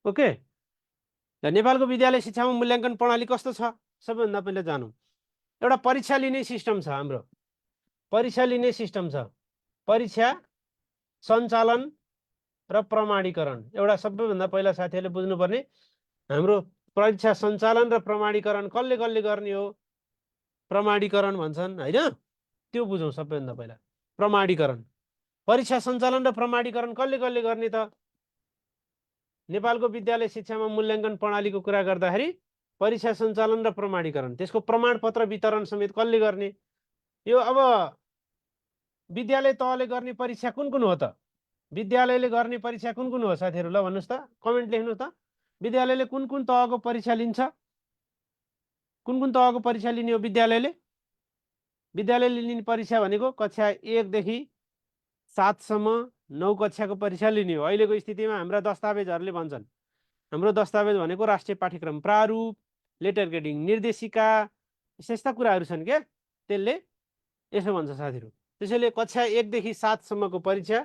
Okay. र नेपालको विद्यालय शिक्षामा मूल्याङ्कन प्रणाली कस्तो छ सबैभन्दा पहिला जानौँ। एउटा परीक्षा लिने सिस्टम छ हाम्रो, परीक्षा लिने सिस्टम छ, परीक्षा सञ्चालन र प्रमाणीकरण। एउटा सबैभन्दा पहिला साथीहरूले बुझ्नुपर्ने हाम्रो परीक्षा सञ्चालन र प्रमाणीकरण कसले कसले गर्ने हो, प्रमाणीकरण भन्छन् हैन, त्यो बुझौँ सबैभन्दा पहिला। प्रमाणीकरण, परीक्षा सञ्चालन र प्रमाणीकरण कसले कसले गर्ने त? नेपालको विद्यालय शिक्षामा मूल्याङ्कन प्रणालीको कुरा गर्दाखेरि परीक्षा सञ्चालन र प्रमाणीकरण, त्यसको प्रमाणपत्र वितरण समेत कसले गर्ने? यो अब विद्यालय तहले गर्ने परीक्षा कुन कुन हो त? विद्यालयले गर्ने परीक्षा कुन कुन हो साथीहरू? ल भन्नुहोस् त, कमेन्ट लेख्नु त। विद्यालयले कुन कुन तहको परीक्षा लिन्छ? कुन कुन तहको परीक्षा लिने हो विद्यालयले? विद्यालयले लिने परीक्षा भनेको कक्षा 1 देखि 7 सम्म 9 कक्षाको परीक्षा लिने हो। अहिलेको स्थितिमा हाम्रा दस्तावेजहरूले भन्छन्, हाम्रो दस्तावेज भनेको राष्ट्रिय पाठ्यक्रम प्रारूप, लेटर ग्रेडिङ निर्देशिका, यस्ता कुराहरू छन् के। त्यसले यसो भन्छ साथीहरू। त्यसैले कक्षा 1 देखि 7 सम्मको परीक्षा,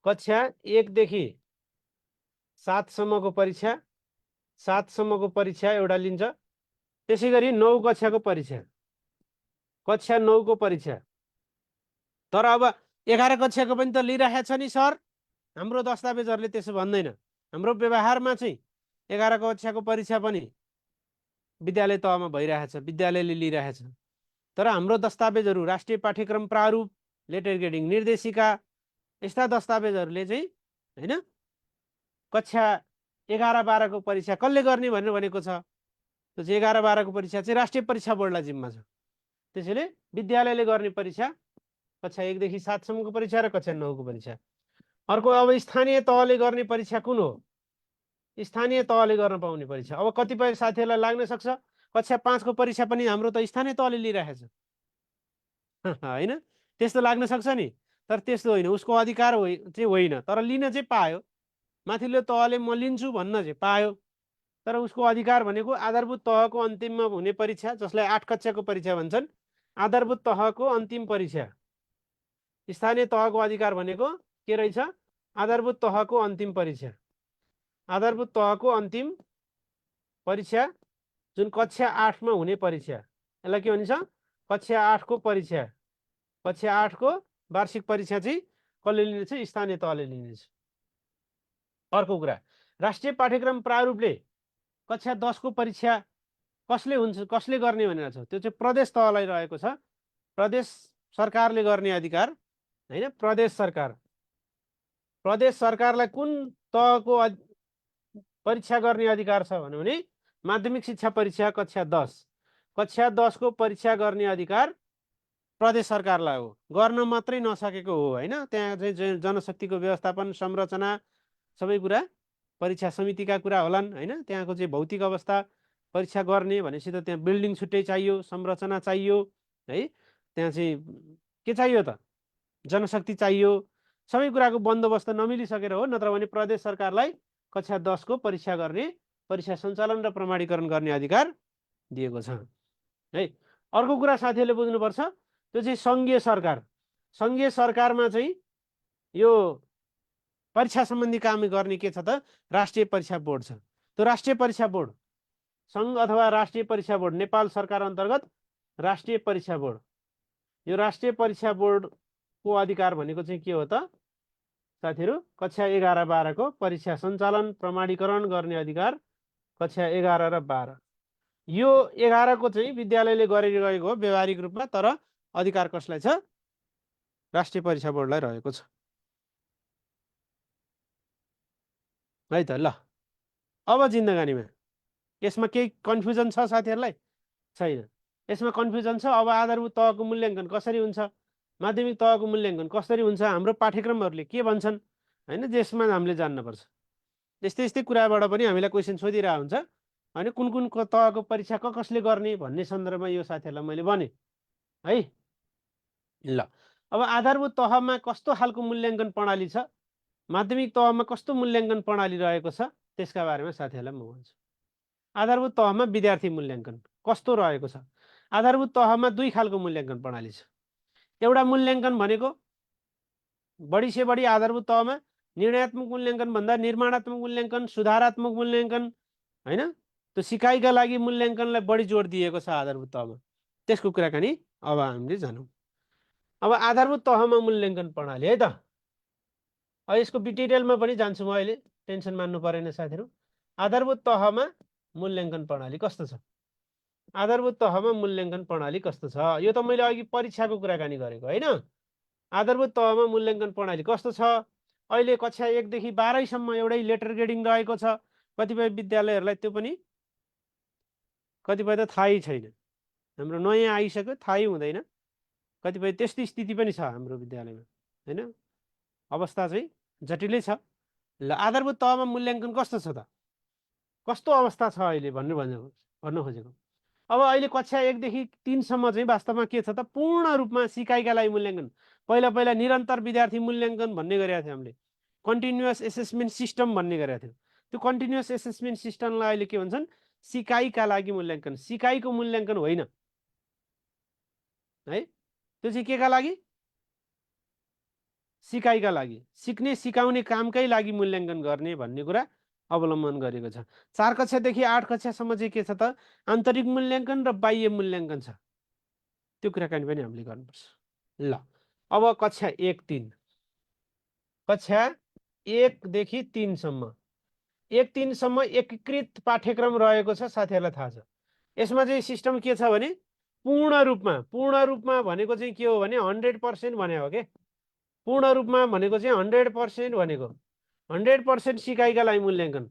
कक्षा 1 देखि 7 सम्मको परीक्षा, 7 सम्मको परीक्षा एउटा लिन्छ। त्यसै गरी 9 कक्षाको परीक्षा, कक्षा 9 को परीक्षा। तर अब 11 कक्षाको पनि त लिइरहेको छ नि सर, हाम्रो दस्तावेजहरूले त्यसो भन्दैन। हाम्रो व्यवहारमा चाहिँ 11 कक्षाको परीक्षा पनि विद्यालय तहमा भइरहेछ, विद्यालयले लिइरहेछ। तर हाम्रो दस्तावेजहरू राष्ट्रिय पाठ्यक्रम प्रारूप, लेटर ग्रेडिङ निर्देशिका, यस्ता दस्तावेजहरूले चाहिँ हैन कक्षा 11-12 को परीक्षा कसले गर्ने भनेर भनेको छ। त्यो चाहिँ 11-12 को परीक्षा चाहिँ राष्ट्रिय परीक्षा बोर्डलाई जिम्मा छ। त्यसैले विद्यालयले गर्ने परीक्षा कक्षा 1 देखि 7 सम्मको परीक्षा र कक्षा 9 को परीक्षा। अर्को अब स्थानीय तहले गर्ने परीक्षा कुन हो? स्थानीय तहले गर्न पाउने परीक्षा। अब कतिपय साथीहरूलाई लाग्न सक्छ कक्षा 5 को परीक्षा पनि हाम्रो त स्थानीय तहले लिइरहेछ हैन, त्यस्तो लाग्न सक्छ नि। तर त्यस्तो होइन, उसको अधिकार चाहिँ होइन, तर लिन चाहिँ पायो। माथिल्लो तहले म लिन्छु भन्न चाहिँ पायो, तर उसको अधिकार भनेको आधारभूत तहको अन्तिममा हुने परीक्षा, जसलाई 8 कक्षाको परीक्षा भन्छन्, आधारभूत तहको अन्तिम परीक्षा। स्थानीय तहको अधिकार भनेको के रहेछ? आधारभूत तहको अन्तिम परीक्षा। आधारभूत तहको अन्तिम परीक्षा जुन कक्षा 8 मा हुने परीक्षा, यसलाई के भनिन्छ? कक्षा 8 को परीक्षा। कक्षा 8 को वार्षिक परीक्षा चाहिँ कसले लिनेछ? स्थानीय तहले लिनेछ। अर्को कुरा, राष्ट्रिय पाठ्यक्रम प्रारूपले कक्षा 10 को परीक्षा कसले हुन्छ, कसले गर्ने भनेर छ? त्यो चाहिँ प्रदेश तहलाई रहेको छ। प्रदेश सरकारले गर्ने अधिकार हैन, प्रदेश सरकार। प्रदेश सरकारलाई कुन तहको परीक्षा गर्ने अधिकार छ भने माध्यमिक शिक्षा परीक्षा कक्षा 10, कक्षा 10 को परीक्षा गर्ने अधिकार प्रदेश सरकारलाई हो। गर्न मात्रै नसकेको हो हैन, त्यहाँ चाहिँ जनशक्तिको व्यवस्थापन, संरचना, सबै कुरा परीक्षा समितिका कुरा होलान् हैन। त्यहाँको चाहिँ भौतिक अवस्था परीक्षा गर्ने भनेपछि त त्यहाँ बिल्डिङ छुट्टै चाहियो, संरचना चाहियो है, त्यहाँ चाहिँ के चाहियो त? जनशक्ति चाहियो। सबै कुराको बन्दोबस्त नमिलिसकेर हो, नत्र भने प्रदेश सरकारलाई कक्षा 10 को परीक्षा गर्ने, परीक्षा सञ्चालन र प्रमाणीकरण गर्ने अधिकार दिएको छ है। अर्को कुरा साथीहरूले बुझ्नुपर्छ, त्यो चाहिँ सङ्घीय सरकार। सङ्घीय सरकारमा चाहिँ यो परीक्षा सम्बन्धी काम गर्ने के छ त? राष्ट्रिय परीक्षा बोर्ड छ। त्यो राष्ट्रिय परीक्षा बोर्ड, सङ्घ अथवा राष्ट्रिय परीक्षा बोर्ड, नेपाल सरकार अन्तर्गत राष्ट्रिय परीक्षा बोर्ड। यो राष्ट्रिय परीक्षा बोर्डको अधिकार भनेको चाहिँ के हो त साथीहरू? कक्षा 11-12 को परीक्षा सञ्चालन प्रमाणीकरण गर्ने अधिकार कक्षा 11 र 12। यो 11 को चाहिँ विद्यालयले गरिरहेको हो व्यावहारिक रूपमा, तर अधिकार कसलाई छ? राष्ट्रिय परीक्षा बोर्डलाई रहेको छ है त। ल अब जिन्दगानीमा यसमा केही कन्फ्युजन छ साथीहरूलाई? छैन, यसमा कन्फ्युजन छ। अब आधारभूत तहको मूल्याङ्कन कसरी हुन्छ, माध्यमिक तहको मूल्याङ्कन कसरी हुन्छ, हाम्रो पाठ्यक्रमहरूले के भन्छन् हैन, त्यसमा हामीले जान्नुपर्छ। यस्तै यस्तै कुराबाट पनि हामीलाई क्वेसन सोधिरहेको हुन्छ होइन, कुन कुन तहको परीक्षा कसले गर्ने भन्ने सन्दर्भमा यो साथीहरूलाई मैले भने है। ल अब आधारभूत तहमा कस्तो खालको मूल्याङ्कन प्रणाली छ, माध्यमिक तहमा कस्तो मूल्याङ्कन प्रणाली रहेको छ, त्यसका बारेमा साथीहरूलाई म भन्छु। आधारभूत तहमा विद्यार्थी मूल्याङ्कन कस्तो रहेको छ? आधारभूत तहमा 2 खालको मूल्याङ्कन प्रणाली छ। एउटा मूल्याङ्कन भनेको बढी से बढी आधारभूत तहमा निर्णयात्मक मूल्याङ्कन भन्दा निर्माणात्मक मूल्याङ्कन, सुधारात्मक मूल्याङ्कन, हैन, त्यो सिकाइका लागि मूल्याङ्कनलाई बढी जोड दिएको छ आधारभूत तहमा। त्यसको कुराकानी अब हामीले जानौँ। अब आधारभूत तहमा मूल्याङ्कन प्रणाली है त। अब यसको डिटेलमा पनि जान्छु म अहिले, टेन्सन मान्नु परेन साथीहरू। आधारभूत तहमा मूल्याङ्कन प्रणाली कस्तो छ? आधारभूत तहमा मूल्याङ्कन प्रणाली कस्तो छ? यो त मैले अघि परीक्षाको कुराकानी गरेको होइन। आधारभूत तहमा मूल्याङ्कन प्रणाली कस्तो छ? अहिले कक्षा 1 देखि 12 सम्म एउटै लेटर ग्रेडिङ रहेको छ। कतिपय विद्यालयहरूलाई त्यो पनि कतिपय त थाहै छैन। हाम्रो नयाँ आइसक्यो, थाहै हुँदैन। कतिपय त्यस्तो स्थिति पनि छ हाम्रो विद्यालयमा, होइन? अवस्था चाहिँ जटिलै छ। ल, आधारभूत तहमा मूल्याङ्कन कस्तो छ त? कस्तो अवस्था छ अहिले भन्नु खोजेको। अब अहिले कक्षा 1 देखि 3 सम्म चाहिँ वास्तवमा के छ त? पूर्ण रूपमा सिकाइका लागि मूल्याङ्कन। पहिला निरन्तर विद्यार्थी मूल्याङ्कन भन्ने गरेका थियौँ हामीले, कन्टिन्युअस एसेसमेन्ट सिस्टम भन्ने गरेका थियौँ। त्यो कन्टिन्युअस एसेसमेन्ट सिस्टमलाई अहिले के भन्छन्? सिकाइका लागि मूल्याङ्कन। सिकाइको मूल्याङ्कन होइन है, त्यो चाहिँ केका लागि? सिकाइका लागि, सिक्ने सिकाउने कामकै लागि मूल्याङ्कन गर्ने भन्ने कुरा अवलम्बन गरेको छ। 4 कक्षादेखि 8 कक्षासम्म चाहिँ के छ त? आन्तरिक मूल्याङ्कन र बाह्य मूल्याङ्कन छ। त्यो कुराकानी पनि हामीले गर्नुपर्छ। ल, अब कक्षा 1-3, कक्षा 1 देखि 3 सम्म 1-3 सम्म एकीकृत पाठ्यक्रम रहेको छ, साथीहरूलाई थाहा छ। यसमा चाहिँ सिस्टम के छ भने पूर्ण रूपमा भनेको चाहिँ के हो भने 100% भने हो के। पूर्ण रूपमा भनेको चाहिँ 100% भनेको 100% सिकाइका लागि मूल्याङ्कन,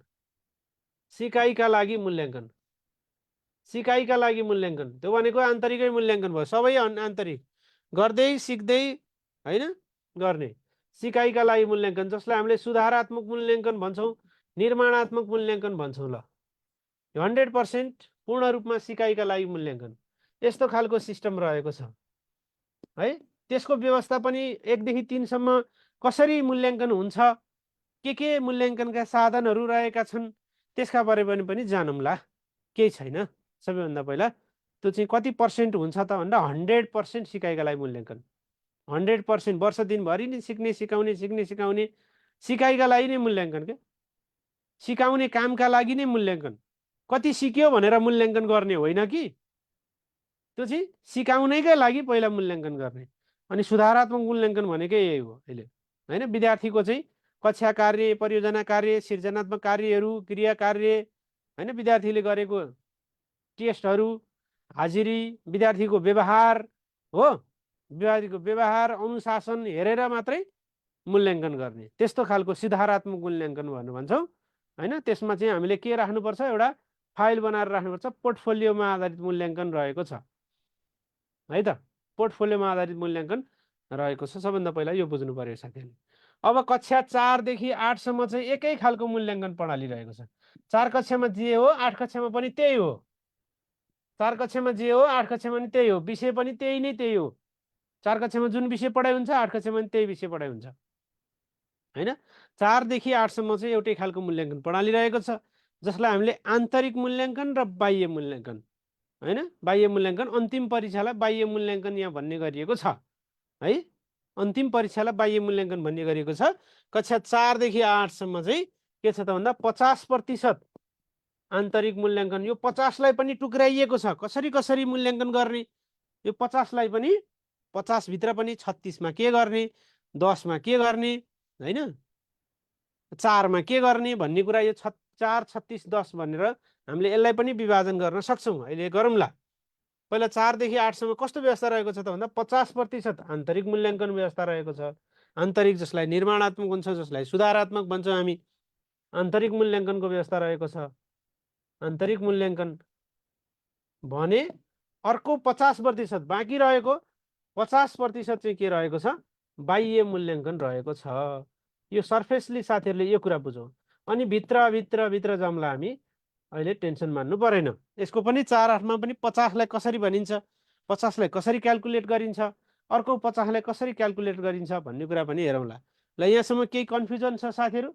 सिकाइका लागि मूल्याङ्कन, सिकाइका लागि मूल्याङ्कन। त्यो भनेको आन्तरिकै मूल्याङ्कन भयो, सबै आन्तरिक गर्दै सिक्दै होइन गर्ने। सिकाइका लागि मूल्याङ्कन, जसलाई हामीले सुधारात्मक मूल्याङ्कन भन्छौँ, निर्माणात्मक मूल्याङ्कन भन्छौँ। ल, 100% पूर्ण रूपमा सिकाइका लागि मूल्याङ्कन, यस्तो खालको सिस्टम रहेको छ है। त्यसको व्यवस्था पनि 1 देखि 3 सम्म कसरी मूल्याङ्कन हुन्छ, के मूल्याङ्कनका साधनहरू रहेका छन्, त्यसका बारेमा पनि जानौँला। केही छैन। सबैभन्दा पहिला त्यो चाहिँ कति पर्सेन्ट हुन्छ त भन्दा 100% सिकाइका लागि मूल्याङ्कन। 100% वर्ष दिनभरि नै सिक्ने सिकाउने सिकाइका लागि नै मूल्याङ्कन के। सिकाउने कामका लागि नै मूल्याङ्कन। कति सिक्यो भनेर मूल्याङ्कन गर्ने होइन कि, त्यो चाहिँ सिकाउनैका लागि पहिला मूल्याङ्कन गर्ने। अनि सुधारात्मक मूल्याङ्कन भनेकै यही हो अहिले, होइन? विद्यार्थीको चाहिँ कक्षा कार्य, परियोजना कार्य, सृजनात्मक कार्यहरू, क्रिया कार्य, होइन, विद्यार्थीले गरेको टेस्टहरू, हाजिरी, विद्यार्थीको व्यवहार हो, विद्यार्थीको व्यवहार अनुशासन हेरेर मात्रै मूल्याङ्कन गर्ने, त्यस्तो खालको सुधारात्मक मूल्याङ्कन भन्छौँ, होइन? त्यसमा चाहिँ हामीले के राख्नुपर्छ? एउटा फाइल बनाएर राख्नुपर्छ। पोर्टफोलियोमा आधारित मूल्याङ्कन रहेको छ है त। पोर्टफोलियोमा आधारित मूल्याङ्कन रहेको छ। सबभन्दा पहिला यो बुझ्नु पर्यो साथीहरूले। अब कक्षा 4 देखि 8 सम्म चाहिँ एकै खालको मूल्याङ्कन प्रणाली रहेको छ। 4 कक्षामा जे हो 8 कक्षामा पनि त्यही हो। 4 कक्षामा जे हो 8 कक्षामा पनि त्यही हो। विषय पनि त्यही हो। 4 कक्षामा जुन विषय पढाइ हुन्छ 8 कक्षामा पनि त्यही विषय पढाइ हुन्छ, होइन? 4 देखि 8 सम्म चाहिँ एउटै खालको मूल्याङ्कन प्रणाली रहेको छ, जसलाई हामीले आन्तरिक मूल्याङ्कन र बाह्य मूल्याङ्कन, होइन, बाह्य मूल्याङ्कन, अन्तिम परीक्षालाई बाह्य मूल्याङ्कन यहाँ भन्ने गरिएको छ है। अन्तिम परीक्षालाई बाह्य मूल्याङ्कन भन्ने गरिएको छ। कक्षा 4 देखि 8 सम्म चाहिँ के छ त भन्दा 50% आन्तरिक मूल्याङ्कन। यो 50 लाई पनि टुक्राइएको छ, कसरी मूल्याङ्कन गर्ने। यो 50 लाई पनि 50 भित्र पनि 36 मा के गर्ने, 10 मा के गर्ने, होइन, 4 मा के गर्ने भन्ने कुरा। यो 4, 36, 10 भनेर हामीले यसलाई पनि विभाजन गर्न सक्छौँ। अहिले गरौँला। पहिला 4 देखि 8 सम्म कस्तो व्यवस्था रहेको छ त भन्दा 50% आन्तरिक मूल्याङ्कन व्यवस्था रहेको छ। आन्तरिक जसलाई निर्माणात्मक भन्छ, जसलाई सुधारात्मक भन्छौँ हामी, आन्तरिक मूल्याङ्कनको व्यवस्था रहेको छ। आन्तरिक मूल्याङ्कन भने अर्को 50% बाँकी रहेको 50% चाहिँ के रहेको छ? बाह्य मूल्याङ्कन रहेको छ। यो सर्फेसली साथीहरूले यो कुरा बुझौँ। अनि भित्र जम्ला हामी अहिले टेन्सन मान्नु परेन। यसको पनि 4-8 मा पनि 50 लाई कसरी भनिन्छ, 50 लाई कसरी क्याल्कुलेट गरिन्छ, अर्को 50 लाई कसरी क्याल्कुलेट गरिन्छ भन्ने कुरा पनि हेरौँला। ल, यहाँसम्म केही कन्फ्युजन छ साथीहरू?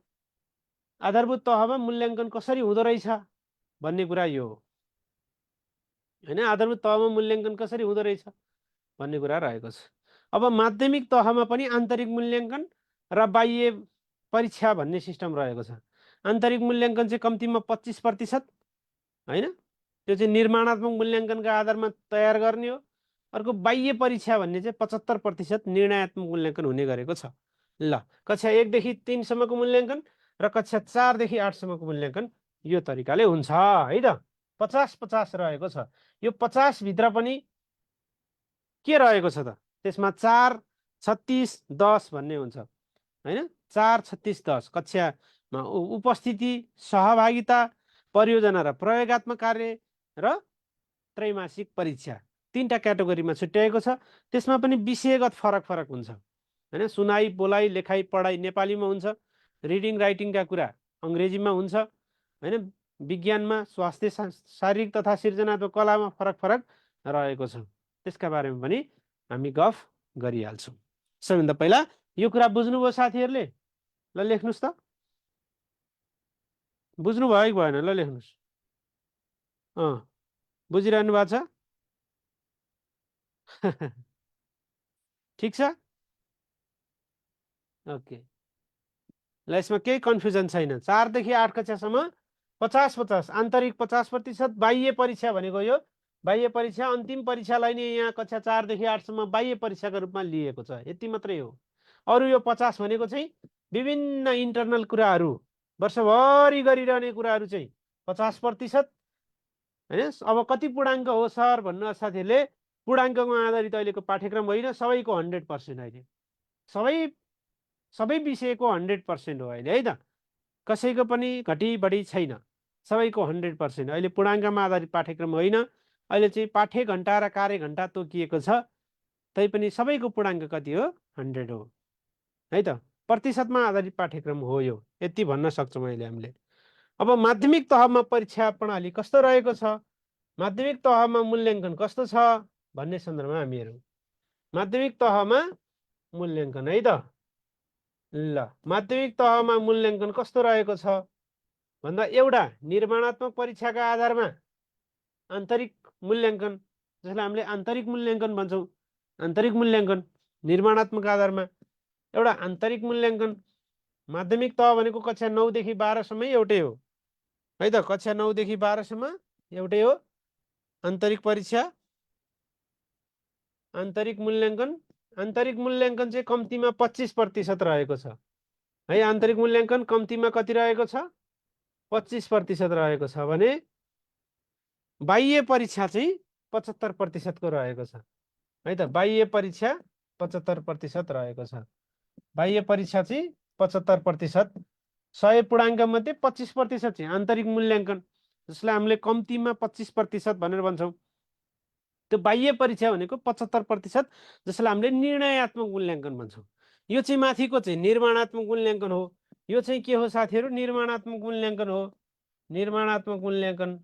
आधारभूत तहमा मूल्याङ्कन कसरी हुँदो रहेछ भन्ने कुरा यो हो, होइन? आधारभूत तहमा मूल्याङ्कन कसरी हुँदो रहेछ भन्ने कुरा रहेको छ। अब माध्यमिक तहमा पनि आन्तरिक मूल्याङ्कन र बाह्य परीक्षा भन्ने सिस्टम रहेको छ। आन्तरिक मूल्याङ्कन चाहिँ कम्तीमा 25% हैन, त्यो चाहिँ निर्माणात्मक मूल्याङ्कनका आधारमा तयार गर्ने हो। अर्को बाह्य परीक्षा भन्ने चाहिँ 75% निर्णयात्मक मूल्याङ्कन हुने गरेको छ। ल, कक्षा 1 देखि 3 सम्मको मूल्याङ्कन र कक्षा 4 देखि 8 सम्मको मूल्याङ्कन यो तरिकाले हुन्छ है त। 50-50 रहेको छ। यो 50 भित्र पनि के रहेको छ त, त्यसमा 4, 36, 10 भन्ने हुन्छ हैन। 4, 36, 10 कक्षामा उपस्थिति, सहभागिता, परियोजना र प्रयोगात्मक कार्य र त्रैमासिक परीक्षा, 3टा क्याटेगोरीमा छुट्याएको छ। त्यसमा पनि विषयगत फरक फरक हुन्छ हैन। सुनाई, बोलाइ, लेखाइ, पढाइ नेपालीमा हुन्छ। रिडिङ राइटिङका कुरा अङ्ग्रेजीमा हुन्छ हैन। विज्ञानमा, स्वास्थ्य, शारीरिक तथा सृजनात्मक कलामा फरक फरक रहेको छ। त्यसका बारेमा पनि हामी गफ गरिहाल्छौँ। सबैभन्दा पहिला यो कुरा बुझ्नुभयो साथीहरूले? ल लेख्नुस् त, बुझ्नुभयो कि भएन? ल लेख्नुस्। बुझिरहनु भएको छ? ठिक छ, ओके। ल यसमा केही कन्फ्युजन छैन। 4 देखि 8 कक्षासम्म 50-50, आन्तरिक 50%, बाह्य परीक्षा भनेको यो बाह्य परीक्षा, अन्तिम परीक्षालाई नै यहाँ कक्षा 4 देखि 8 सम्म बाह्य परीक्षाको रूपमा लिएको छ, यति मात्रै हो। अरू यो 50 भनेको चाहिँ विभिन्न इन्टरनल कुराहरू, वर्षभरि गरिरहने कुराहरू चाहिँ 50% हैन। अब कति पूर्णाङ्क हो सर भन्नु साथीहरूले, पूर्णाङ्कमा आधारित अहिलेको पाठ्यक्रम होइन, सबैको 100% अहिले, सबै विषयको 100% हो अहिले है त। कसैको पनि घटी बढी छैन, सबैको 100%। अहिले पूर्णाङ्कमा आधारित पाठ्यक्रम होइन, अहिले चाहिँ पाठ्य घण्टा र कार्य घण्टा तोकिएको छ। तैपनि सबैको पूर्णाङ्क कति हो? 100 हो है त। प्रतिशतमा आधारित पाठ्यक्रम हो यो, यति भन्न सक्छौँ अहिले हामीले। अब माध्यमिक तहमा परीक्षा प्रणाली कस्तो रहेको छ, माध्यमिक तहमा मूल्याङ्कन कस्तो छ भन्ने सन्दर्भमा हामी हेरौँ। माध्यमिक तहमा मूल्याङ्कन है त। ल, माध्यमिक तहमा मूल्याङ्कन कस्तो रहेको छ भन्दा, एउटा निर्माणात्मक परीक्षाका आधारमा आन्तरिक मूल्याङ्कन, जसलाई हामीले आन्तरिक मूल्याङ्कन भन्छौँ, आन्तरिक मूल्याङ्कन निर्माणात्मक आधारमा एउटा आन्तरिक मूल्याङ्कन। माध्यमिक तह भनेको कक्षा 9 देखि 12 सम्म एउटै हो है त। कक्षा 9 देखि 12 सम्म एउटै हो आन्तरिक परीक्षा, आन्तरिक मूल्याङ्कन। आन्तरिक मूल्याङ्कन चाहिँ कम्तीमा 25% रहेको छ है। आन्तरिक मूल्याङ्कन कम्तीमा कति रहेको छ? 25% रहेको छ भने बाह्य परीक्षा चाहिँ 75% को रहेको छ है त। बाह्य परीक्षा 75% रहेको छ। बाह्य परीक्षा चाहिँ 75%, 100 पूर्णाङ्क मध्ये 25% चाहिँ आन्तरिक मूल्याङ्कन, जसलाई हामीले कम्तीमा 25% भनेर भन्छौँ। त्यो बाह्य परीक्षा भनेको 75%, जसलाई हामीले निर्णयात्मक मूल्याङ्कन भन्छौँ। यो चाहिँ माथिको चाहिँ निर्माणात्मक मूल्याङ्कन हो। यो चाहिँ के हो साथीहरू? निर्माणात्मक मूल्याङ्कन हो। निर्माणात्मक मूल्याङ्कन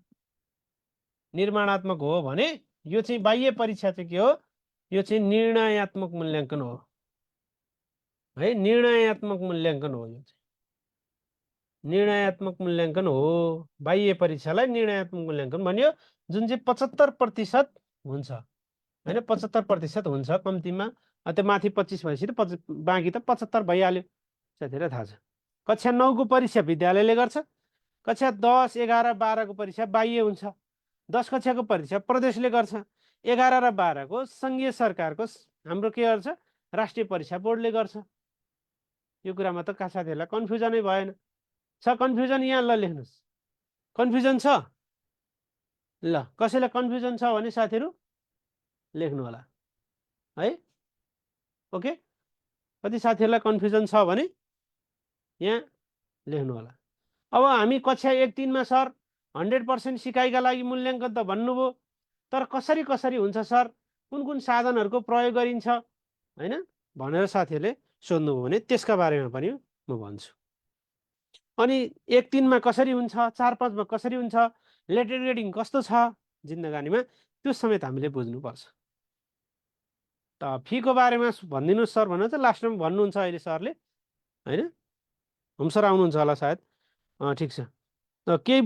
निर्माणात्मक हो भने यो चाहिँ बाह्य परीक्षा चाहिँ के हो? यो चाहिँ निर्णयात्मक मूल्याङ्कन हो है। निर्णयात्मक मूल्याङ्कन हो, यो चाहिँ निर्णयात्मक मूल्याङ्कन हो। बाह्य परीक्षालाई निर्णयात्मक मूल्याङ्कन भनियो, जुन चाहिँ 75% हुन्छ हैन। 75% हुन्छ कम्तीमा। त्यो माथि 25 भएपछि त बाँकी त 75 भइहाल्यो, साथीहरूलाई थाहा छ। कक्षा 9 को परीक्षा विद्यालयले गर्छ। कक्षा 10, 11, 12 को परीक्षा बाह्य हुन्छ। 10 कक्षाको परीक्षा प्रदेशले गर्छ। 11 र 12 को सङ्घीय सरकारको हाम्रो के गर्छ? राष्ट्रिय परीक्षा बोर्डले गर्छ। यो कुरामा त साथीहरूलाई कन्फ्युजनै भएन। छ कन्फ्युजन? यहाँ ल लेख्नुहोस्, कन्फ्युजन छ? ल, कसैलाई कन्फ्युजन छ भने साथीहरू लेख्नु होला है। ओके, कति साथीहरूलाई कन्फ्युजन छ भने यहाँ लेख्नु होला। अब हामी कक्षा 1-3 मा सर 100% सिकाइका लागि मूल्याङ्कन त भन्नुभयो, तर कसरी कसरी हुन्छ सर, कुन कुन साधनहरूको प्रयोग गरिन्छ हैन भनेर साथीहरूले सोध्नुभयो भने त्यसका बारेमा पनि म भन्छु। अनि 1-3 मा कसरी हुन्छ, 4-5 मा कसरी हुन्छ, लेटर ग्रेडिङ कस्तो छ जिन्दगानीमा, त्यो समेत हामीले बुझ्नुपर्छ। त फीको बारेमा भनिदिनुहोस् सर भनेर चाहिँ लास्टमा भन्नुहुन्छ अहिले सरले हैन। हम सर आउनुहुन्छ होला सायद। ठिक छ। केही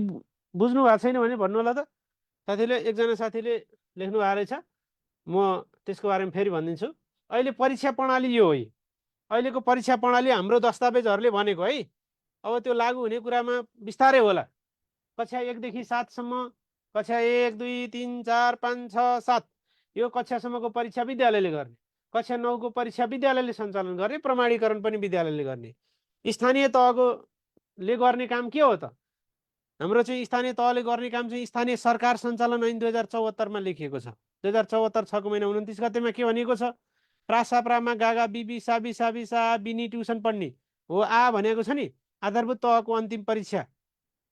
बुझ्नु भएको छैन भने भन्नु होला त। साथीले, एकजना साथीले लेख्नु भएको रहेछ, म त्यसको बारेमा फेरि भनिदिन्छु। अहिले परीक्षा प्रणाली यो हो। अहिलेको परीक्षा प्रणाली हाम्रो दस्तावेजहरूले भनेको है। अब त्यो लागू हुने कुरामा बिस्तारै होला। कक्षा 1 देखि 7 सम्म, कक्षा 1 2 3 4 5 6 7 यो कक्षासम्मको परीक्षा विद्यालयले गर्ने, कक्षा 9 को परीक्षा विद्यालयले सञ्चालन गर्ने, प्रमाणीकरण पनि विद्यालयले गर्ने। स्थानीय तहकोले गर्ने काम के हो त? हाम्रो चाहिँ स्थानीय तहले गर्ने काम चाहिँ स्थानीय सरकार सञ्चालन ऐन 2074 मा लेखिएको छ। 2074 6 को महिना 29 गतेमा के भनिएको छ? प्रासाप्रामा गागा बिबी साबी साबी सा बिनी ट्युसन पढ्ने हो आ भनेको छ नि। आधारभूत तहको अन्तिम परीक्षा,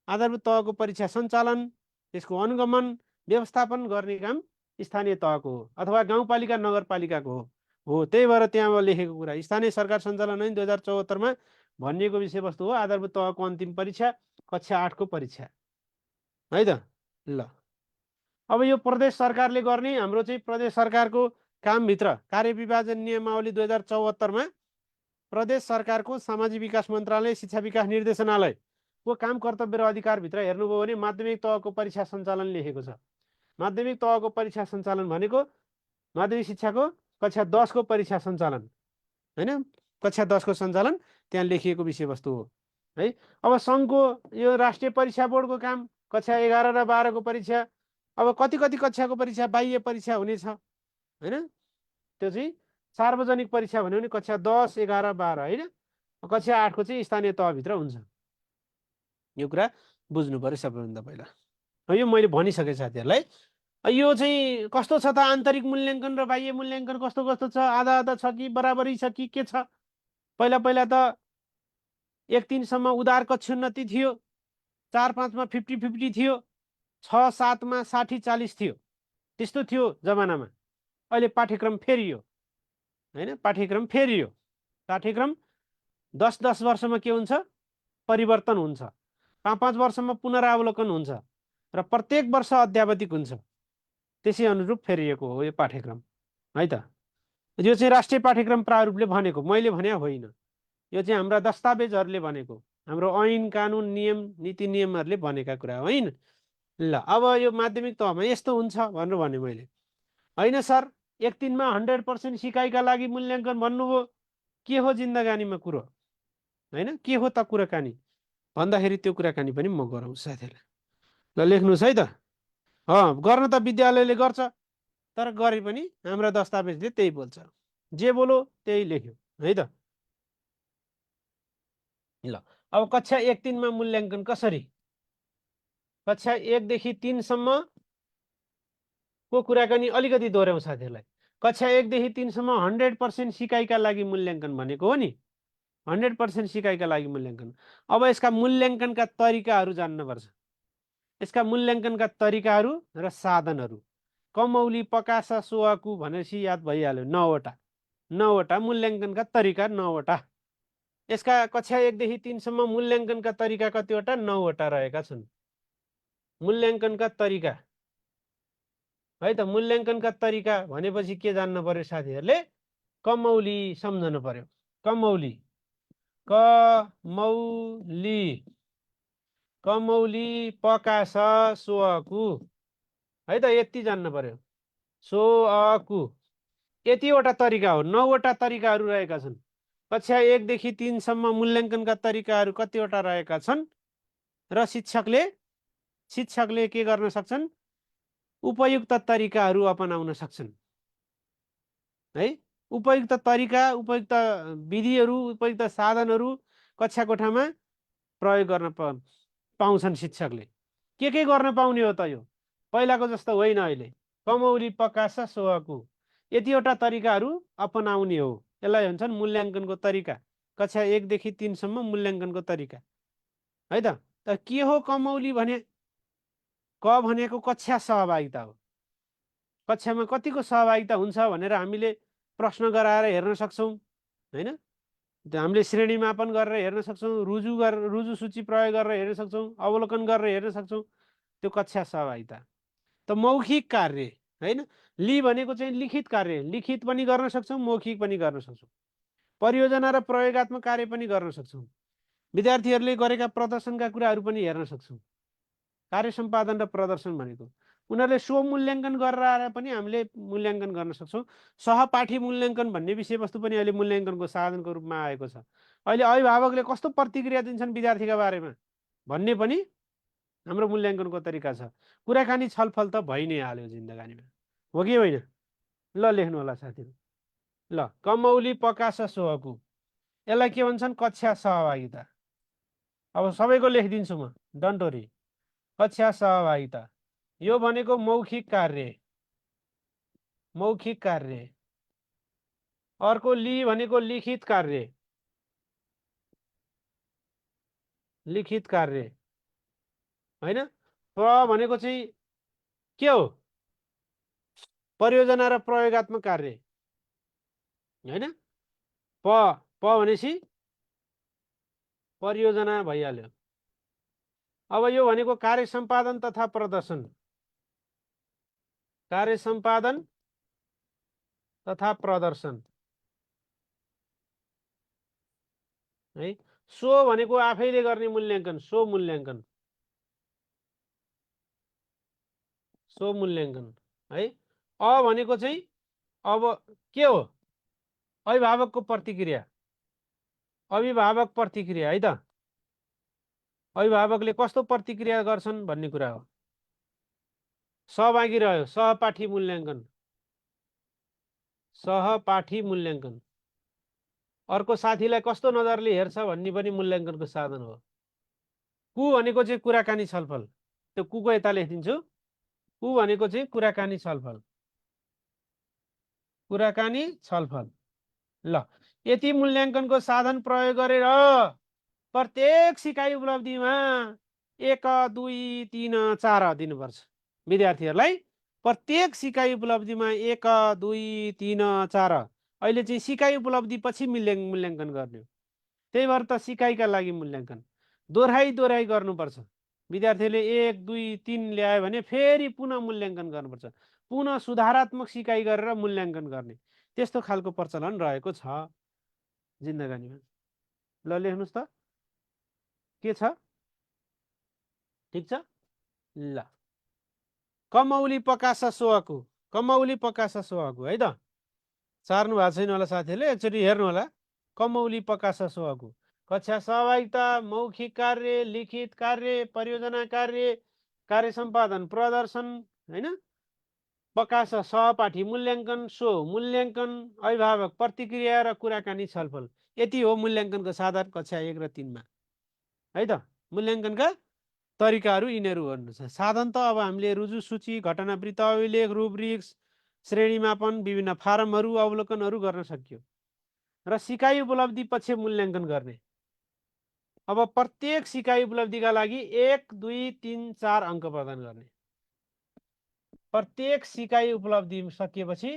आधारभूत तहको परीक्षा सञ्चालन, त्यसको अनुगमन व्यवस्थापन गर्ने काम स्थानीय तहको हो अथवा गाउँपालिका नगरपालिकाको हो। त्यही भएर त्यहाँ लेखेको कुरा स्थानीय सरकार सञ्चालन ऐन 2074 मा भनिएको विषयवस्तु हो आधारभूत तहको अन्तिम परीक्षा कक्षा 8 को परीक्षा है त। ल अब यो प्रदेश सरकारले गर्ने हाम्रो चाहिँ प्रदेश सरकारको कामभित्र कार्यविभाजन नियमावली 2074 मा प्रदेश सरकारको सामाजिक विकास मन्त्रालय, शिक्षा विकास निर्देशनालयको काम कर्तव्य र अधिकारभित्र हेर्नुभयो भने माध्यमिक तहको परीक्षा सञ्चालन लेखेको छ। माध्यमिक तहको परीक्षा सञ्चालन भनेको माध्यमिक शिक्षाको कक्षा 10 को परीक्षा सञ्चालन हैन, कक्षा 10 को सञ्चालन त्यहाँ लेखिएको विषयवस्तु हो है। अब सङ्घको यो राष्ट्रिय परीक्षा बोर्डको काम कक्षा 11 र 12 को परीक्षा, अब कति कति कक्षाको परीक्षा बाह्य परीक्षा हुनेछ हैन। त्यो चाहिँ सार्वजनिक परीक्षा भन्यो भने कक्षा 10 11 12 हैन। कक्षा 8 को चाहिँ स्थानीय तहभित्र हुन्छ। यो कुरा बुझ्नु पर्यो सबैभन्दा पहिला। यो मैले भनिसकेँ साथीहरूलाई। यो चाहिँ कस्तो छ त आन्तरिक मूल्याङ्कन र बाह्य मूल्याङ्कन कस्तो कस्तो छ, आधा आधा छ कि बराबरी छ कि के छ? पहिला पहिला त 1 3 सम्म उदार कक्षोन्नति थियो, 4 5 मा 50-50 थियो, 6 7 मा 60 40 थियो, त्यस्तो थियो जमानामा। अहिले पाठ्यक्रम फेरियो हैन, पाठ्यक्रम फेरियो। पाठ्यक्रम 10-10 वर्षमा के हुन्छ? परिवर्तन हुन्छ। 5-5 वर्षमा पुनरावलोकन हुन्छ र प्रत्येक वर्ष अध्यावधिक हुन्छ। त्यसै अनुरूप फेरिएको हो यो पाठ्यक्रम है त। यो चाहिँ राष्ट्रिय पाठ्यक्रम प्रारूपले भनेको, मैले भने होइन। यो चाहिँ हाम्रा दस्तावेजहरूले भनेको, हाम्रो ऐन कानुन नियम नीति नियमहरूले भनेका कुरा होइन। ल अब यो माध्यमिक तहमा यस्तो हुन्छ भनेर भने मैले होइन सर 1 3 मा 100% सिकाइका लागि मूल्याङ्कन भन्नुभयो, के हो जिन्दगानीमा कुरो हैन, के हो त कुराकानी भन्दाखेरि त्यो कुराकानी पनि म गराउँछु साथीहरूलाई। ल लेख्नुहोस् है त। गर्न त विद्यालयले गर्छ, तर गरे पनि हाम्रा दस्तावेजले त्यही बोल्छ, जे बोलो त्यही लेख्यो है त। ल अब कक्षा 1 3 मा मूल्याङ्कन कसरी? कक्षा 1 देखि 3 सम्म को कुराकानी अलिकति दोहोऱ्याउँ साथीहरूलाई। कक्षा 1 देखि 3 सम्म 100% सिकाइका लागि मूल्याङ्कन भनेको हो नि, 100% सिकाइका लागि मूल्याङ्कन। अब यसका मूल्याङ्कनका तरिकाहरू जान्नुपर्छ। यसका मूल्याङ्कनका तरिकाहरू र साधनहरू। कमौली पकासा सोवाकु भनेपछि याद भइहाल्यो, 9 वटा मूल्याङ्कनका तरिका 9 वटा। यसका कक्षा 1 देखि 3 सम्म मूल्याङ्कनका तरिका कतिवटा? 9 वटा रहेका छन्। मूल्याङ्कनका तरिका है त। मूल्याङ्कनका तरिका भनेपछि के जान्नु पर्यो साथीहरूले? कमौली सम्झनु पर्यो। कमौली कमौली कमौली पकास सोअकु है त, यति जान्नु पर्यो। सोअकु यतिवटा तरिका हो, 9 वटा तरिकाहरू रहेका छन्। कक्षा 1 देखि 3 सम्म मूल्याङ्कनका तरिकाहरू कतिवटा रहेका छन् र शिक्षकले के गर्न सक्छन्? उपयुक्त तरिकाहरू अपनाउन सक्छन् है। उपयुक्त तरिका, उपयुक्त विधिहरू, उपयुक्त साधनहरू कक्षा कोठामा प्रयोग गर्न पाउँछन् शिक्षकले। के गर्न पाउने हो त? यो पहिलाको जस्तो होइन अहिले। कमौली पकास सोअकु यतिवटा तरिकाहरू अपनाउने हो। यसलाई भन्छन् मूल्याङ्कनको तरिका। कक्षा 1 देखि 3 सम्म मूल्याङ्कनको तरिका है त। त के हो कमौली भने? क भनेको कक्षा सहभागिता हो। कक्षामा कतिको सहभागिता हुन्छ भनेर हामीले प्रश्न गराएर हेर्न सक्छौँ हैन। हामीले श्रेणी मापन गरेर हेर्न सक्छौँ, रुजु सूची प्रयोग गरेर हेर्न सक्छौँ, अवलोकन गरेर हेर्न सक्छौँ। त्यो कक्षा सहभागिता। त मौखिक कार्य हैन। लि भनेको चाहिँ लिखित कार्य, लिखित पनि गर्न सक्छौँ, मौखिक पनि गर्न सक्छौँ। परियोजना र प्रयोगात्मक कार्य पनि गर्न सक्छौँ। विद्यार्थीहरूले गरेका प्रदर्शनका कुराहरू पनि हेर्न सक्छौँ। कार्य सम्पादन र प्रदर्शन भनेको उनीहरूले स्वमूल्याङ्कन गरेर आएर पनि हामीले मूल्याङ्कन गर्न सक्छौँ। सहपाठी मूल्याङ्कन भन्ने विषयवस्तु पनि अहिले मूल्याङ्कनको साधनको रूपमा आएको छ। अहिले अभिभावकले कस्तो प्रतिक्रिया दिन्छन् विद्यार्थीका बारेमा भन्ने पनि हाम्रो मूल्याङ्कनको तरिका छ। कुराकानी छलफल त भइ नै हाल्यो जिन्दगानीमा, हो कि होइन? ल लेख्नु होला साथीहरू। ल कमौली प्रकाश सोहकु, यसलाई के भन्छन्? कक्षा सहभागिता। अब सबैको लेखिदिन्छु म, डन्ट वरी। कक्षा सहभागिता यो भनेको मौखिक कार्य, मौखिक कार्य। अर्को लि भनेको लिखित कार्य, लिखित कार्य होइन। प्र भनेको चाहिँ के हो? परियोजना र प्रयोगात्मक कार्य होइन। प भनेपछि परियोजना भइहाल्यो। अब यो भनेको कार्य सम्पादन तथा प्रदर्शन, कार्य सम्पादन तथा प्रदर्शन है। सो भनेको आफैले गर्ने मूल्याङ्कन, सो मूल्याङ्कन, सो मूल्याङ्कन है। अ भनेको चाहिँ अब के हो? अभिभावकको प्रतिक्रिया, अभिभावक प्रतिक्रिया है त। अभिभावकले कस्तो प्रतिक्रिया गर्छन् भन्ने कुरा हो। सहभागी रह्यो, सहपाठी मूल्याङ्कन, सहपाठी मूल्याङ्कन। अर्को साथीलाई कस्तो नजरले हेर्छ भन्ने पनि मूल्याङ्कनको साधन हो। कु भनेको चाहिँ कुराकानी छलफल, त्यो कुको यता लेखिदिन्छु। कु भनेको चाहिँ कुराकानी छलफल, कुराकानी छलफल। ल यति मूल्याङ्कनको साधन प्रयोग गरेर प्रत्येक सिकाइ उपलब्धिमा 1 2 3 4 दिनुपर्छ विद्यार्थीहरूलाई। प्रत्येक सिकाइ उपलब्धिमा 1 2 3 4। अहिले चाहिँ सिकाइ उपलब्धि पछि मूल्याङ्कन गर्ने हो, त्यही भएर त सिकाइका लागि मूल्याङ्कन दोहोऱ्याइ गर्नुपर्छ। विद्यार्थीले 1 2 3 ल्यायो भने फेरि पुनः मूल्याङ्कन गर्नुपर्छ, पुनः सुधारात्मक सिकाइ गरेर मूल्याङ्कन गर्ने, त्यस्तो खालको प्रचलन रहेको छ जिन्दगानीमा। ल लेख्नुहोस् त के छ, ठिक छ। ल कमौली प्रकाश सोहकु, कमौली प्रकाश सोहकु है त। सार्नु भएको छैन होला साथीहरूले, एकचोटि हेर्नु होला। कमौली प्रकाश सोहकु, कक्षा सहभागिता, मौखिक कार्य, लिखित कार्य, परियोजना कार्य, कार्य सम्पादन प्रदर्शन होइन। प्रकाश सहपाठी मूल्याङ्कन, सो मूल्याङ्कन, अभिभावक प्रतिक्रिया र कुराकानी छलफल। यति हो मूल्याङ्कनको साधन कक्षा 1 र 3 मा है त। मूल्याङ्कनका तरिकाहरू यिनीहरू गर्नु छ। साधन त अब हामीले रुजु सूची, घटनावृत्त अभिलेख, रुब्रिक्स, श्रेणीमापन, विभिन्न फारमहरू, अवलोकनहरू गर्न सकियो। र सिकाइ उपलब्धि पछि मूल्याङ्कन गर्ने। अब प्रत्येक सिकाइ उपलब्धिका लागि 1 2 3 4 अङ्क प्रदान गर्ने। प्रत्येक सिकाइ उपलब्धि सकिएपछि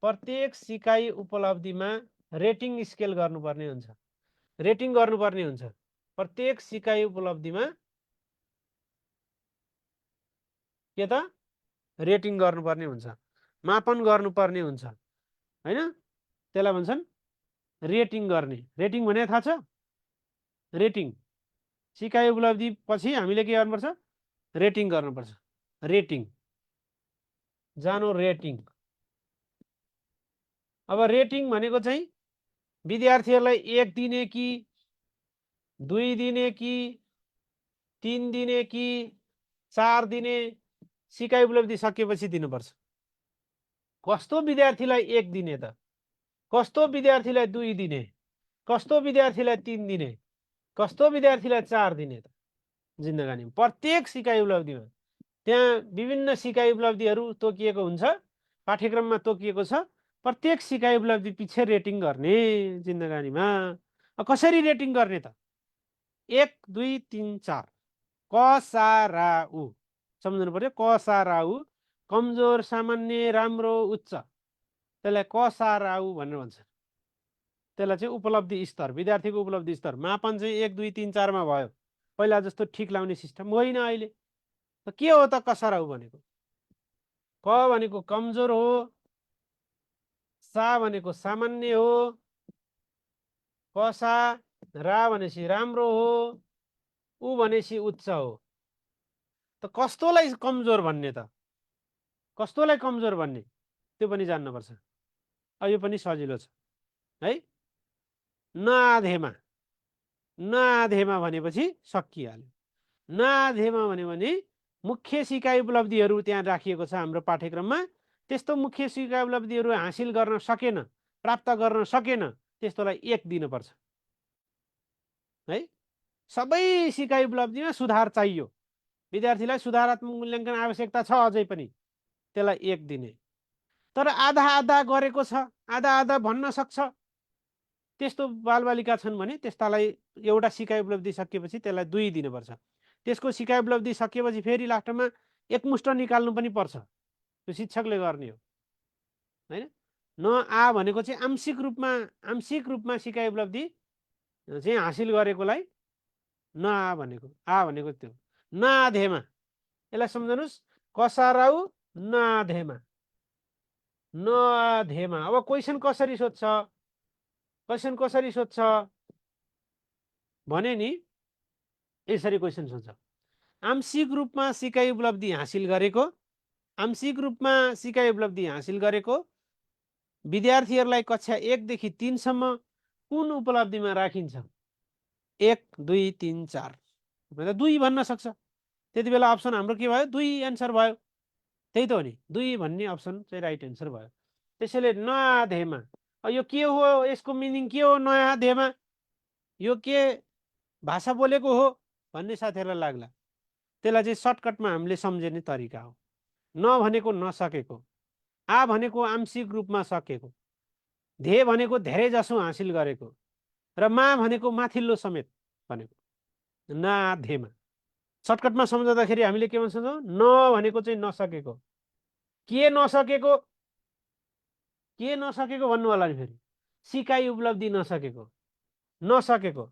प्रत्येक सिकाइ उपलब्धिमा रेटिङ स्केल गर्नुपर्ने हुन्छ, रेटिङ गर्नुपर्ने हुन्छ। प्रत्येक सिकाइ उपलब्धिमा के त रेटिङ गर्नुपर्ने हुन्छ, मापन गर्नुपर्ने हुन्छ होइन। त्यसलाई भन्छन् रेटिङ गर्ने। रेटिङ भने थाहा छ? रेटिङ सिकाइ उपलब्धि पछि हामीले के गर्नुपर्छ? रेटिङ गर्नुपर्छ। रेटिङ जानो रेटिङ। अब रेटिङ भनेको चाहिँ विद्यार्थीहरूलाई 1 दिने कि 2 दिने कि 3 दिने कि 4 दिने सिकाइ उपलब्धि सकिएपछि दिनुपर्छ। कस्तो विद्यार्थीलाई 1 दिने त, कस्तो विद्यार्थीलाई 2 दिने, कस्तो विद्यार्थीलाई 3 दिने, कस्तो विद्यार्थीलाई 4 दिने त जिन्दगानीमा। प्रत्येक सिकाइ उपलब्धिमा त्यहाँ विभिन्न सिकाइ उपलब्धिहरू तोकिएको हुन्छ, पाठ्यक्रममा तोकिएको छ। प्रत्येक सिकाइ उपलब्धि पछि रेटिङ गर्ने जिन्दगानीमा। कसरी रेटिङ गर्ने त? 1 2 3 4 क सा रा उ सम्झनु पर्यो। क सा रा उ, कमजोर, सामान्य, राम्रो, उच्च, त्यसलाई क सा रा उ भनेर भन्छ। त्यसलाई चाहिँ उपलब्धि स्तर, विद्यार्थीको उपलब्धि स्तर। मापन चाहिँ 1 2 3 4 मा भयो। पहिला जस्तो ठिक लाउने सिस्टम होइन अहिले। त के हो त कसरा उ भनेको? क भनेको कमजोर हो, सा भनेको सामान्य हो, कसा रा भनेपछि राम्रो हो, उ भनेपछि उच्च हो। त कस्तोलाई कमजोर भन्ने त? कस्तोलाई कमजोर भन्ने त्यो पनि जान्नुपर्छ। यो पनि सजिलो छ है। नआधेमा, नआधेमा भनेपछि सकिहाल्यो। नआधेमा भन्यो भने मुख्य सिकाइ उपलब्धिहरू त्यहाँ राखिएको छ हाम्रो पाठ्यक्रममा। त्यस्तो मुख्य सिकाइ उपलब्धिहरू हासिल गर्न सकेन, प्राप्त गर्न सकेन, त्यस्तोलाई 1 दिनुपर्छ है। सबै सिकाइ उपलब्धिमा सुधार चाहियो, विद्यार्थीलाई सुधारात्मक मूल्याङ्कन आवश्यकता छ अझै पनि, त्यसलाई 1 दिने। तर आधा आधा गरेको छ, आधा आधा भन्न सक्छ, त्यस्तो बालबालिका छन् भने त्यस्तालाई एउटा सिकाइ उपलब्धि सकिएपछि त्यसलाई 2 दिनुपर्छ। त्यसको सिकाइ उपलब्धि सकिएपछि फेरि लास्टमा एकमुष्ट निकाल्नु पनि पर्छ, त्यो शिक्षकले गर्ने हो हैन। आ भनेको चाहिँ आंशिक रूपमा सिकाइ उपलब्धि चाहिँ हासिल गरेकोलाई आ भनेको। आ भनेको त्यो नआधेमा, यसलाई सम्झनुस्, कसराउ नआधेमा, नआधेमा। अब क्वेसन कसरी सोध्छ, क्वेसन कसरी सोध्छ भने नि यसरी क्वेसन सोध्छ। आंशिक रूपमा सिकाइ उपलब्धि हासिल गरेको, आंशिक रूपमा सिकाइ उपलब्धि हासिल गरेको विद्यार्थीहरूलाई कक्षा 1 देखि 3 सम्म कुन उपलब्धिमा राखिन्छ? 1 2 3 4 मतलब 2 भन्न सक्छ। त्यति बेला अप्सन हाम्रो के भयो? 2 एन्सर भयो। त्यही त हो नि, 2 भन्ने अप्सन चाहिँ राइट एन्सर भयो। त्यसैले नआधेमा, यो के हो, यसको मिनिङ के हो? नआधेमा यो के भाषा बोलेको हो भन्ने साथीहरूलाई लाग्ला। त्यसलाई चाहिँ सर्टकटमा हामीले सम्झने तरिका हो। न भनेको नसकेको, आ भनेको आंशिक रूपमा सकेको, धे भनेको धेरै जसो हासिल गरेको, र मा भनेको माथिल्लो समेत भनेको। नआधेमा सर्टकटमा सम्झाउँदाखेरि हामीले के भन्छौँ? न भनेको चाहिँ नसकेको, के नसकेको, के नसकेको भन्नु होला नि फेरि? सिकाइ उपलब्धि नसकेको, नसकेको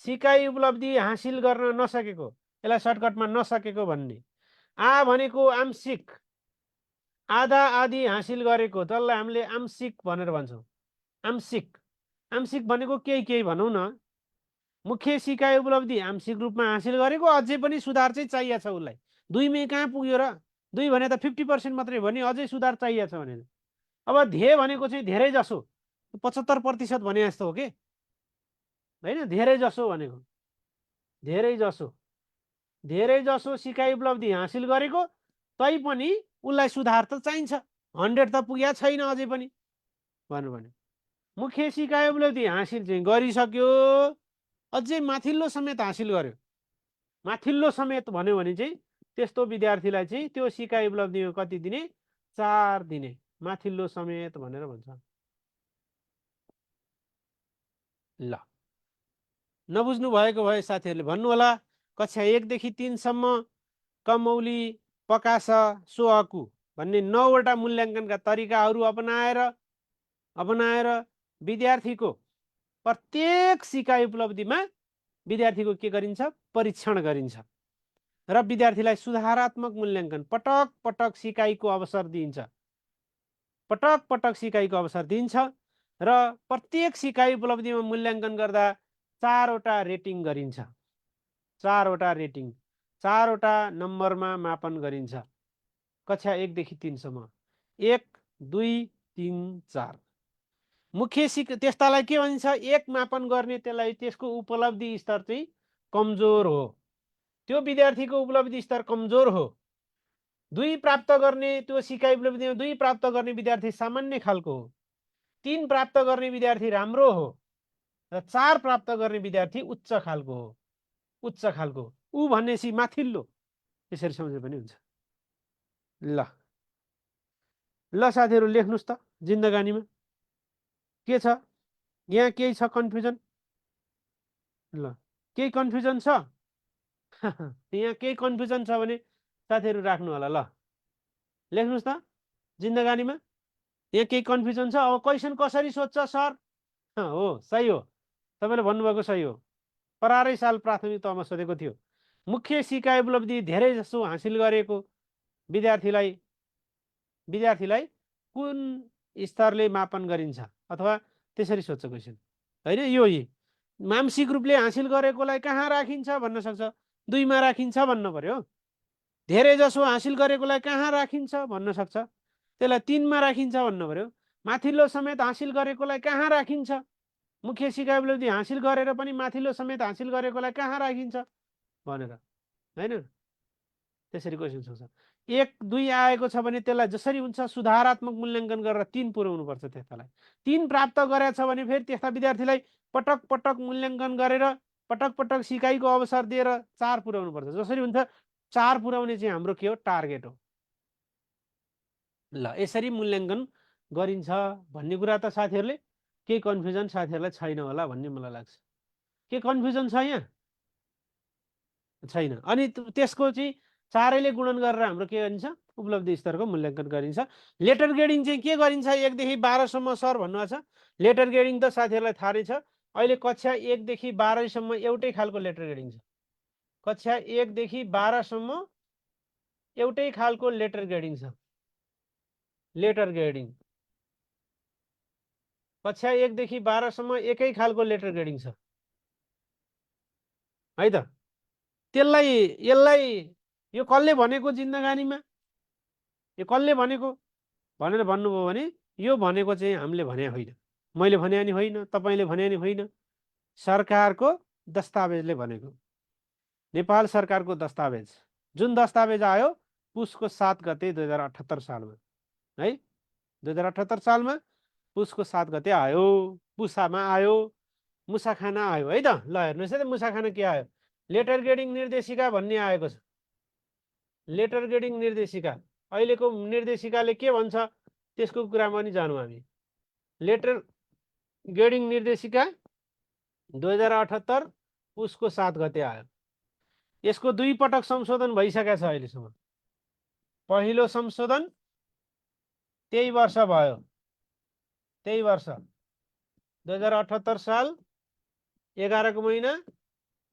सिकाइ उपलब्धि हासिल गर्न नसकेको, यसलाई सर्टकटमा नसकेको भन्ने। आ भनेको आंशिक, आधा आधी हासिल गरेको, त्यसलाई हामीले आंशिक भनेर भन्छौँ। आंशिक, आंशिक भनेको केही केही भनौँ न। मुख्य सिकाइ उपलब्धि आंशिक रूपमा हासिल गरेको, अझै पनि सुधार चाहिँ चाहिएको छ उसलाई। 2 मै कहाँ पुग्यो र? 2 भने त 50% मात्रै भने, अझै सुधार चाहिएको छ भने। अब धे भनेको चाहिँ धेरै जसो, 75% भने जस्तो हो के होइन? धेरै जसो भनेको धेरै जसो सिकाइ उपलब्धि हासिल गरेको, तै पनि उसलाई सुधार त चाहिन्छ, 100 त पुगेको छैन अझै पनि भन्नु भने। मुख्य सिकाइ उपलब्धि हासिल चाहिँ गरिसक्यो, अझै माथिल्लो समेत हासिल गर्यो, माथिल्लो समेत भन्यो भने चाहिँ त्यस्तो विद्यार्थीलाई चाहिँ त्यो सिकाइ उपलब्धिमा कति दिने? 4 दिने, माथिल्लो समेत भनेर भन्छ। ल, नबुझ्नु भएको भए साथीहरूले भन्नु होला। कक्षा 1 देखि 3 सम्म कमौली, पकास, सोहकु भन्ने 9 वटा मूल्याङ्कनका तरिकाहरू अपनाएर विद्यार्थीको प्रत्येक सिकाइ उपलब्धिमा विद्यार्थीको के गरिन्छ? परीक्षण गरिन्छ र विद्यार्थीलाई सुधारात्मक मूल्याङ्कन पटक पटक सिकाइको अवसर दिइन्छ, पटक पटक सिकाइको अवसर दिइन्छ र प्रत्येक सिकाइ उपलब्धिमा मूल्याङ्कन गर्दा 4 वटा रेटिङ गरिन्छ। 4 वटा रेटिङ, 4 वटा नम्बरमा मापन गरिन्छ कक्षा 1 देखि 3 सम्म। 1 2 3 4 मुख्य त्यस्तालाई के भनिन्छ? 1 मापन गर्ने, त्यसलाई त्यसको उपलब्धि स्तर चाहिँ कमजोर हो, त्यो विद्यार्थीको उपलब्धि स्तर कमजोर हो। 2 प्राप्त गर्ने, त्यो सिकाइ उपलब्धिमा 2 प्राप्त गर्ने विद्यार्थी सामान्य खालको हो, 3 प्राप्त गर्ने विद्यार्थी राम्रो हो, र 4 प्राप्त गर्ने विद्यार्थी उच्च खालको हो। उच्च खालको ऊ भनेपछि माथिल्लो, यसरी सम्झे पनि हुन्छ। ल ल साथीहरू लेख्नुस् त, जिन्दगानीमा के छ? यहाँ केही छ कन्फ्युजन? ल, केही कन्फ्युजन छ? यहाँ केही कन्फ्युजन छ भने साथीहरू राख्नु होला। ल लेख्नुस् त, जिन्दगानीमा यहाँ केही कन्फ्युजन छ? अब क्वेसन कसरी सोध्छ सर? हो, सही हो, तपाईँले भन्नुभएको सही हो। 18 साल प्राथमिक तहमा सोधेको थियो। मुख्य सिकाइ उपलब्धि धेरै जसो हासिल गरेको विद्यार्थीलाई कुन स्तरले मापन गरिन्छ, अथवा त्यसरी सोध्छ क्वेसन होइन। यो आंशिक रूपले हासिल गरेकोलाई कहाँ राखिन्छ भन्न सक्छ? 2 मा राखिन्छ भन्नु पर्यो। धेरै जसो हासिल गरेकोलाई कहाँ राखिन्छ भन्न सक्छ, त्यसलाई 3 मा राखिन्छ भन्नु पर्यो। माथिल्लो समेत हासिल गरेकोलाई कहाँ राखिन्छ, मुख्य सिकाइ उपलब्धि हासिल गरेर पनि माथिल्लो समेत हासिल गरेकोलाई कहाँ राखिन्छ भनेर, हैन? त्यसरी क्वेसन सोध्छ। 1 2 आएको छ भने त्यसलाई जसरी हुन्छ सुधारात्मक मूल्याङ्कन गरेर 3 पुर्याउनु पर्छ। त्यस्तालाई 3 प्राप्त गरेछ भने फेरि त्यस्ता विद्यार्थीलाई पटक पटक मूल्याङ्कन गरेर पटक पटक सिकाइको अवसर दिएर 4 पुर्याउनु पर्छ। जसरी हुन्छ 4 पुर्याउने चाहिँ हाम्रो के हो, टार्गेट हो। ल यसरी मूल्याङ्कन गरिन्छ भन्ने कुरा त साथीहरूले केही कन्फ्युजन साथीहरूलाई छैन होला भन्ने मलाई लाग्छ। के कन्फ्युजन छ यहाँ? छैन। अनि त्यसको चाहिँ 4ले गुणन गरेर हाम्रो के गरिन्छ, उपलब्धि स्तरको मूल्याङ्कन गरिन्छ। लेटर ग्रेडिङ चाहिँ के गरिन्छ, 1 देखि 12 सम्म सर भन्नुभएको छ। लेटर ग्रेडिङ त साथीहरूलाई थाहा नै छ। अहिले कक्षा 1 देखि 12 सम्म एउटै खालको लेटर ग्रेडिङ छ। कक्षा 1 देखि 12 सम्म एउटै खालको लेटर ग्रेडिङ छ। लेटर ग्रेडिङ कक्षा 1 देखि 12 सम्म एकै खालको लेटर ग्रेडिङ छ है त। यसलाई यो कसले भनेको जिन्दगानीमा, यो कसले भनेको भनेर भन्नुभयो भने यो भनेको चाहिँ हामीले भने होइन, मैले भने नि होइन, तपाईँले भने नि होइन, सरकारको दस्तावेजले भनेको। नेपाल सरकारको दस्तावेज, जुन दस्तावेज आयो पुसको 7 गते 2078 सालमा है। 2078 सालमा पुसको 7 गते आयो, पुसामा आयो, मुसाखाना आयो है त। ल हेर्नुहोस् है त, मुसाखाना के आयो, लेटर ग्रेडिङ निर्देशिका भन्ने आएको छ। लेटर ग्रेडिङ निर्देशिका, अहिलेको निर्देशिकाले के भन्छ त्यसको कुरामा पनि जानु हामी। लेटर ग्रेडिङ निर्देशिका 2078 पुसको 7 गते आयो। यसको 2 पटक संशोधन भइसकेको छ अहिलेसम्म। पहिलो संशोधन त्यही वर्ष भयो, त्यही वर्ष 2078 साल 11 को महिना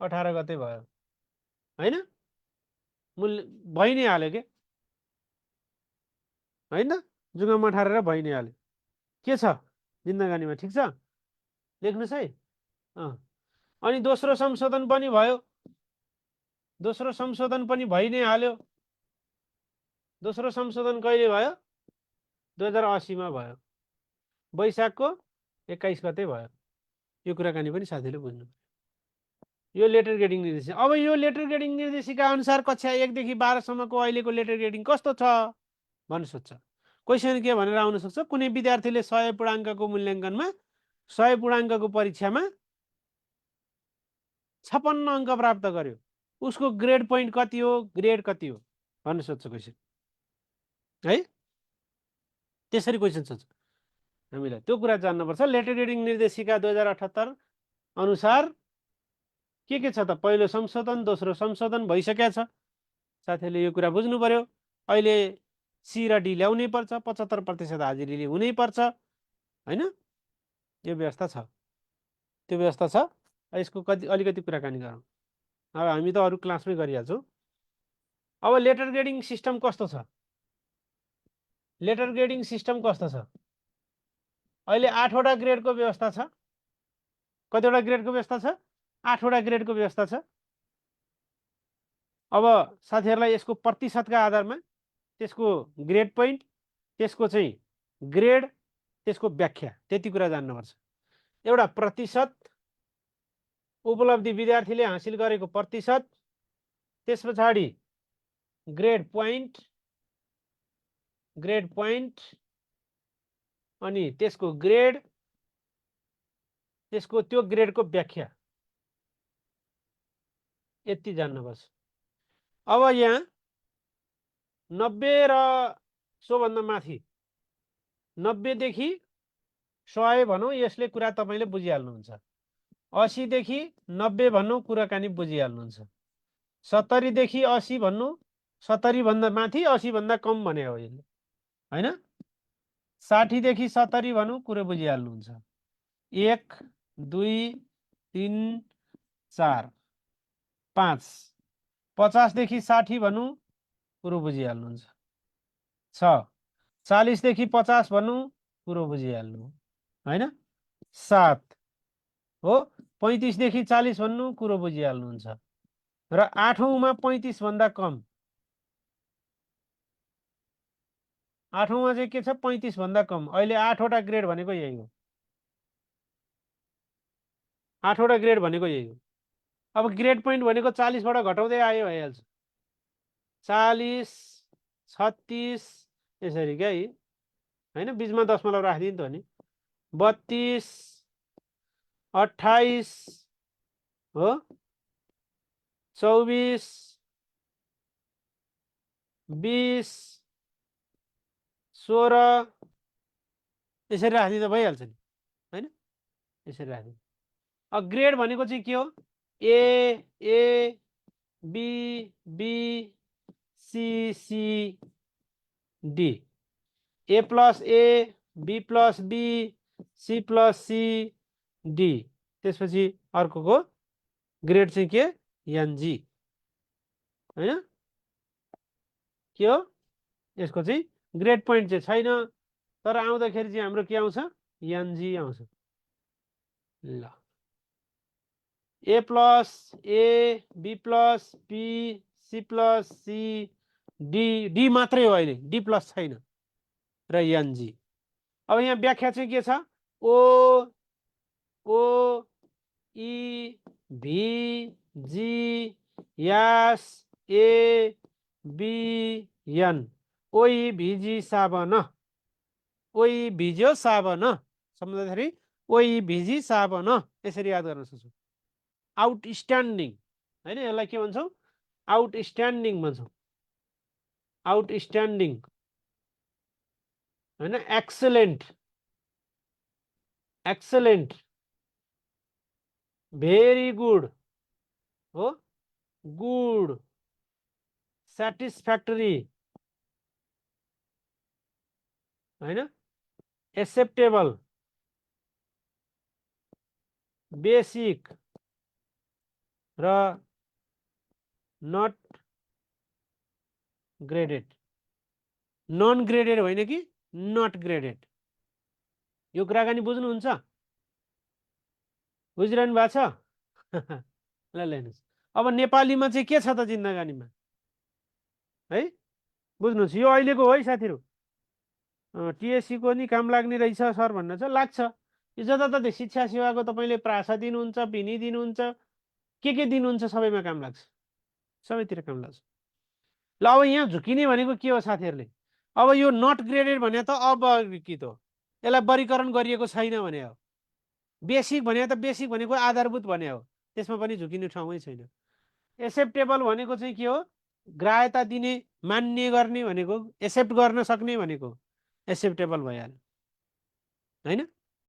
18 गते भयो हैन। मूल्य भइ नै हाल्यो के हैन, जुङ्गामा ठारेर भइ नै हाल्यो। के छ जिन्दगानीमा, ठिक छ, लेख्नुहोस् है। अनि दोस्रो संशोधन पनि भयो, दोस्रो संशोधन पनि भइ नै हाल्यो। दोस्रो संशोधन कहिले भयो, 2080 मा भयो, वैशाखको 21 गते भयो। यो कुराकानी पनि साथीले बुझ्नु। यो लेटर ग्रेडिङ निर्देशिका। अब यो लेटर ग्रेडिङ निर्देशिका अनुसार कक्षा 1 देखि 12 सम्मको अहिलेको लेटर ग्रेडिङ कस्तो छ भन्न सोध्छ। क्वेसन के भनेर आउन सक्छ, कुनै विद्यार्थीले 100 पूर्णाङ्कको मूल्याङ्कनमा 100 पूर्णाङ्कको परीक्षामा 56 अङ्क प्राप्त गर्यो, उसको ग्रेड पोइन्ट कति हो, ग्रेड कति हो भन्न सोध्छ क्वेसन है। त्यसरी क्वेसन सोध्छ। हामीलाई त्यो कुरा जान्नुपर्छ। लेटर ग्रेडिङ निर्देशिका 2078 अनुसार के छ त, पहिलो संशोधन दोस्रो संशोधन भइसकेको छ। साथीहरूले यो कुरा बुझ्नु पर्यो। अहिले सी र डी ल्याउनै पर्छ, 75% हाजिरीले हुनै पर्छ हैन। यो व्यवस्था छ, त्यो व्यवस्था छ। यसको अलिकति कुराकानी गरौँ। अब हामी त अरू क्लासमै गरिहाल्छौँ। अब लेटर ग्रेडिङ सिस्टम कस्तो छ, लेटर ग्रेडिङ सिस्टम कस्तो छ। अहिले 8 वटा ग्रेडको व्यवस्था छ। कतिवटा ग्रेडको व्यवस्था छ, 8 वटा ग्रेडको व्यवस्था छ। अब साथीहरूलाई यसको प्रतिशतका आधारमा त्यसको ग्रेड पोइन्ट, त्यसको चाहिँ ग्रेड, त्यसको व्याख्या, त्यति कुरा जान्नुपर्छ। एउटा प्रतिशत, उपलब्धि विद्यार्थीले हासिल गरेको प्रतिशत, त्यस पछाडि ग्रेड पोइन्ट, ग्रेड पोइन्ट अनि त्यसको ग्रेड, त्यसको त्यो ग्रेडको व्याख्या, यति जान्नुपर्छ। अब यहाँ 90 र सोभन्दा माथि 90 देखि 100 भनौँ, यसले कुरा तपाईँले बुझिहाल्नुहुन्छ। 80 देखि 90 भन्नु कुराकानी बुझिहाल्नुहुन्छ। 70 देखि 80 भन्नु, 70 भन्दा माथि 80 भन्दा कम भने हो यसले हैन। 60 देखि 70 भन्नु कुरो बुझिहाल्नुहुन्छ। 1 2 3 4 5 50 देखि 60 भन्नु कुरो बुझिहाल्नुहुन्छ। 6 40 देखि 50 भन्नु कुरो बुझिहाल्नु हैन। 7 हो 35 देखि 40 भन्नु कुरो बुझिहाल्नुहुन्छ। र 8औँमा 35 भन्दा कम 8औँमा चाहिँ के छ 35 भन्दा कम अहिले 8वटा ग्रेड भनेको यही हो 8वटा ग्रेड भनेको यही हो अब ग्रेड पोइन्ट भनेको 40 बाट घटाउँदै आयो भइहाल्छ 40 36 यसरी क्या है हैन बीचमा दशमलव राखिदिनु त नि 32 28 हो 24 20 16 यसरी राखिदिँदा भइहाल्छ नि हैन यसरी राखिदिनु अब ग्रेड भनेको चाहिँ के हो A B B C C D A plus A B plus B C plus C D त्यसपछि अर्कोको ग्रेड चाहिँ के एनजी हैन के हो यसको चाहिँ ग्रेड पोइन्ट चाहिँ छैन तर आउँदाखेरि चाहिँ हाम्रो के आउँछ एनजी आउँछ ल A plus A B plus B C plus C D D मात्रै हो अहिले डी प्लस छैन र एनजी अब यहाँ व्याख्या चाहिँ के छ ओ ओ ई भी जी एस ए बी एन ओई भिजी साबन ओई भिज्यो साबन सम्झँदाखेरि ओई भिजी साबन यसरी याद गर्न सक्छौँ आउटस्ट्यान्डिङ हैन यसलाई के भन्छौँ आउटस्ट्यान्डिङ भन्छौँ आउटस्ट्यान्डिङ हैन एक्सलेन्ट एक्सलेन्ट भेरी गुड हो गुड सेटिस्फ्याक्टरी हैन एक्सेप्टेबल बेसिक र नट ग्रेडेड नन ग्रेडेड होइन कि नट ग्रेडेड यो कुराकानी बुझ्नुहुन्छ बुझिरहनु भएको छ ल हेर्नुहोस् अब नेपालीमा चाहिँ के छ त जिन्दगानीमा है बुझ्नुहोस् यो अहिलेको हो है साथीहरू टिएससी को नि काम लाग्ने रहेछ सर भन्न छ लाग्छ यो जताततै शिक्षा सेवाको तपाईँले प्रासा दिनुहुन्छ भिनी दिनुहुन्छ के दिनुहुन्छ सबैमा काम लाग्छ सबैतिर काम लाग्छ ल अब यहाँ झुकिने भनेको के हो साथीहरूले अब यो नट ग्रेडेड भने त अवर्गीकृत हो यसलाई वर्गीकरण गरिएको छैन भने हो बेसिक भने त बेसिक भनेको आधारभूत भने हो त्यसमा पनि झुकिने ठाउँमै छैन एक्सेप्टेबल भनेको चाहिँ के हो ग्राह्यता दिने मान्य गर्ने भनेको एक्सेप्ट गर्न सक्ने भनेको एक्सेप्टेबल भइहाल्यो हैन